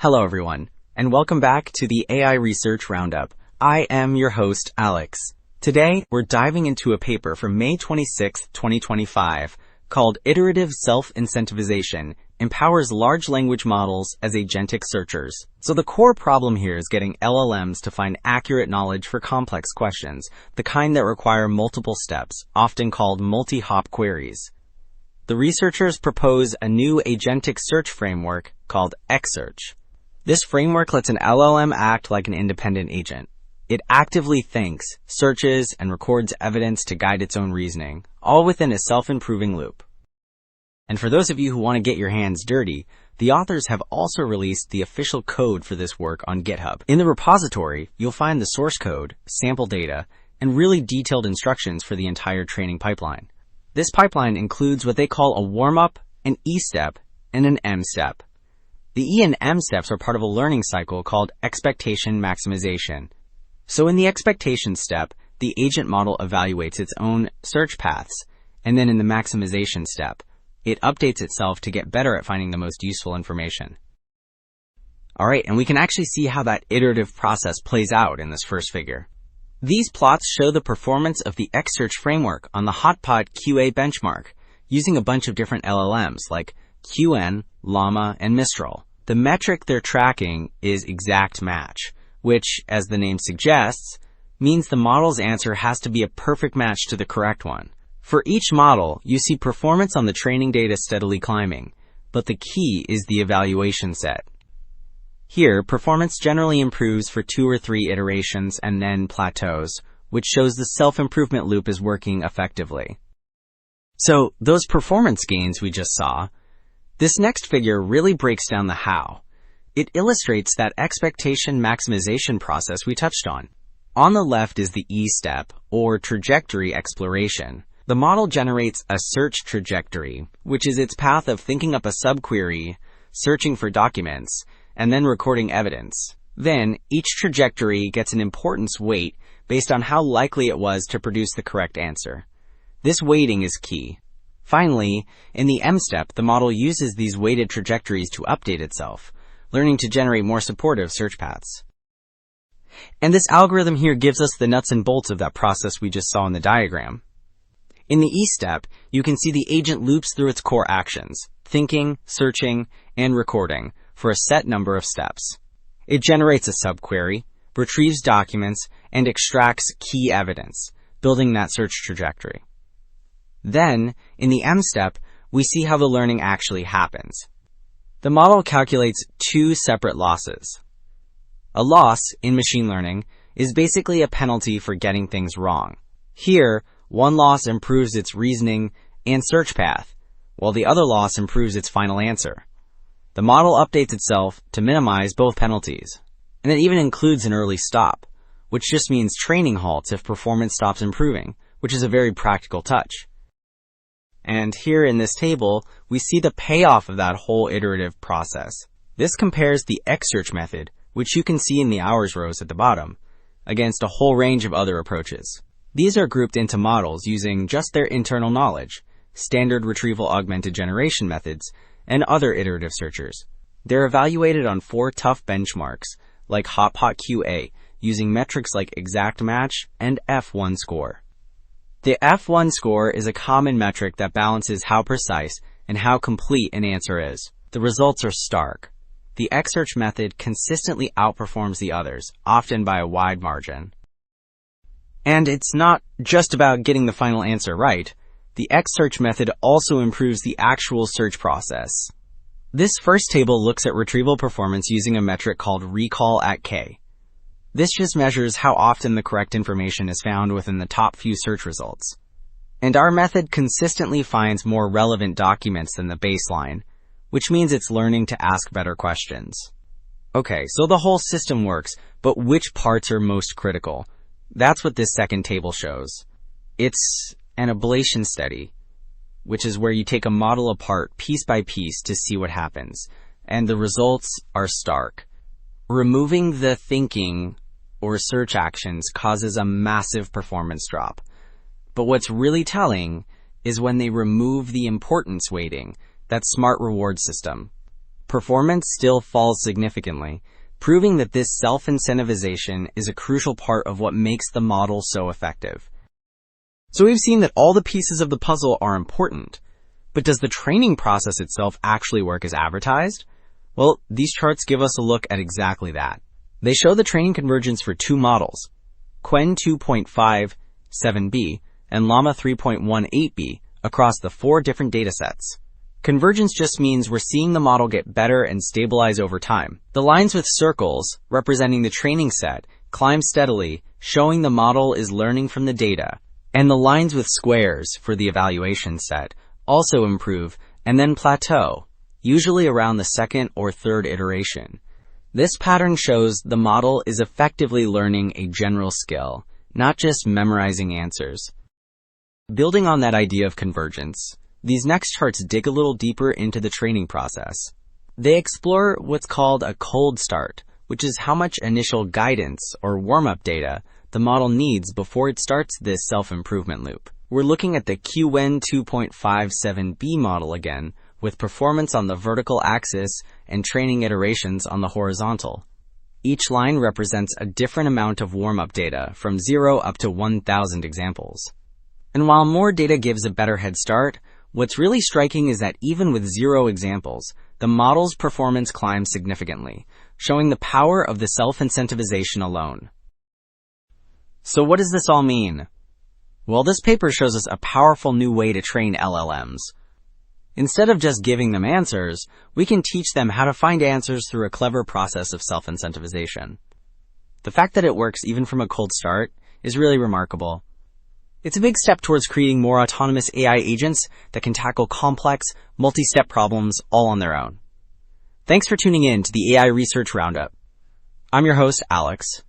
Hello everyone, and welcome back to the AI Research Roundup. I am your host, Alex. Today, we're diving into a paper from May 26, 2025, called Iterative Self-Incentivization Empowers Large Language Models as Agentic Searchers. So the core problem here is getting LLMs to find accurate knowledge for complex questions, the kind that require multiple steps, often called multi-hop queries. The researchers propose a new agentic search framework called EXSEARCH. This framework lets an LLM act like an independent agent. It actively thinks, searches, and records evidence to guide its own reasoning, all within a self-improving loop. And for those of you who want to get your hands dirty, the authors have also released the official code for this work on GitHub. In the repository, you'll find the source code, sample data, and really detailed instructions for the entire training pipeline. This pipeline includes what they call a warm-up, an E step, and an M step. The E and M steps are part of a learning cycle called expectation maximization. So in the expectation step, the agent model evaluates its own search paths, and then in the maximization step, it updates itself to get better at finding the most useful information. Alright, and we can actually see how that iterative process plays out in this first figure. These plots show the performance of the EXSEARCH framework on the Hotpot QA benchmark, using a bunch of different LLMs like QN, Llama, and Mistral. The metric they're tracking is exact match, which, as the name suggests, means the model's answer has to be a perfect match to the correct one. For each model, you see performance on the training data steadily climbing, but the key is the evaluation set. Here, performance generally improves for 2 or 3 iterations and then plateaus, which shows the self-improvement loop is working effectively. So, those performance gains we just saw, this next figure really breaks down the how. It illustrates that expectation maximization process we touched on. On the left is the E step, or trajectory exploration. The model generates a search trajectory, which is its path of thinking up a subquery, searching for documents, and then recording evidence. Then, each trajectory gets an importance weight based on how likely it was to produce the correct answer. This weighting is key. Finally, in the M step, the model uses these weighted trajectories to update itself, learning to generate more supportive search paths. And this algorithm here gives us the nuts and bolts of that process we just saw in the diagram. In the E step, you can see the agent loops through its core actions, thinking, searching, and recording, for a set number of steps. It generates a subquery, retrieves documents, and extracts key evidence, building that search trajectory. Then, in the M step, we see how the learning actually happens. The model calculates 2 separate losses. A loss, in machine learning, is basically a penalty for getting things wrong. Here, one loss improves its reasoning and search path, while the other loss improves its final answer. The model updates itself to minimize both penalties. And it even includes an early stop, which just means training halts if performance stops improving, which is a very practical touch. And here in this table, we see the payoff of that whole iterative process. This compares the EXSEARCH method, which you can see in the hours rows at the bottom, against a whole range of other approaches. These are grouped into models using just their internal knowledge, standard retrieval augmented generation methods, and other iterative searchers. They're evaluated on 4 tough benchmarks, like Hotpot QA, using metrics like exact match and F1 score. The F1 score is a common metric that balances how precise and how complete an answer is. The results are stark. The EXSEARCH method consistently outperforms the others, often by a wide margin. And it's not just about getting the final answer right. The EXSEARCH method also improves the actual search process. This first table looks at retrieval performance using a metric called recall at K. This just measures how often the correct information is found within the top few search results. And our method consistently finds more relevant documents than the baseline, which means it's learning to ask better questions. Okay, so the whole system works, but which parts are most critical? That's what this second table shows. It's an ablation study, which is where you take a model apart piece by piece to see what happens, and the results are stark. Removing the thinking or search actions causes a massive performance drop. But what's really telling is when they remove the importance weighting, that smart reward system. performance still falls significantly, proving that this self-incentivization is a crucial part of what makes the model so effective. So we've seen that all the pieces of the puzzle are important, but does the training process itself actually work as advertised? Well, these charts give us a look at exactly that. They show the training convergence for two models, Qwen 2.57b and Llama 3.18b, across the 4 different datasets. Convergence just means we're seeing the model get better and stabilize over time. The lines with circles, representing the training set, climb steadily, showing the model is learning from the data, and the lines with squares, for the evaluation set, also improve and then plateau, usually around the second or third iteration. This pattern shows the model is effectively learning a general skill, not just memorizing answers. Building on that idea of convergence, these next charts dig a little deeper into the training process. They explore what's called a cold start, which is how much initial guidance or warm-up data the model needs before it starts this self-improvement loop. We're looking at the Qwen 2.57b model again, with performance on the vertical axis and training iterations on the horizontal. Each line represents a different amount of warm-up data, from 0 up to 1,000 examples. And while more data gives a better head start, what's really striking is that even with 0 examples, the model's performance climbs significantly, showing the power of the self-incentivization alone. So what does this all mean? Well, this paper shows us a powerful new way to train LLMs. Instead of just giving them answers, we can teach them how to find answers through a clever process of self-incentivization. The fact that it works even from a cold start is really remarkable. It's a big step towards creating more autonomous AI agents that can tackle complex, multi-step problems all on their own. Thanks for tuning in to the AI Research Roundup. I'm your host, Alex.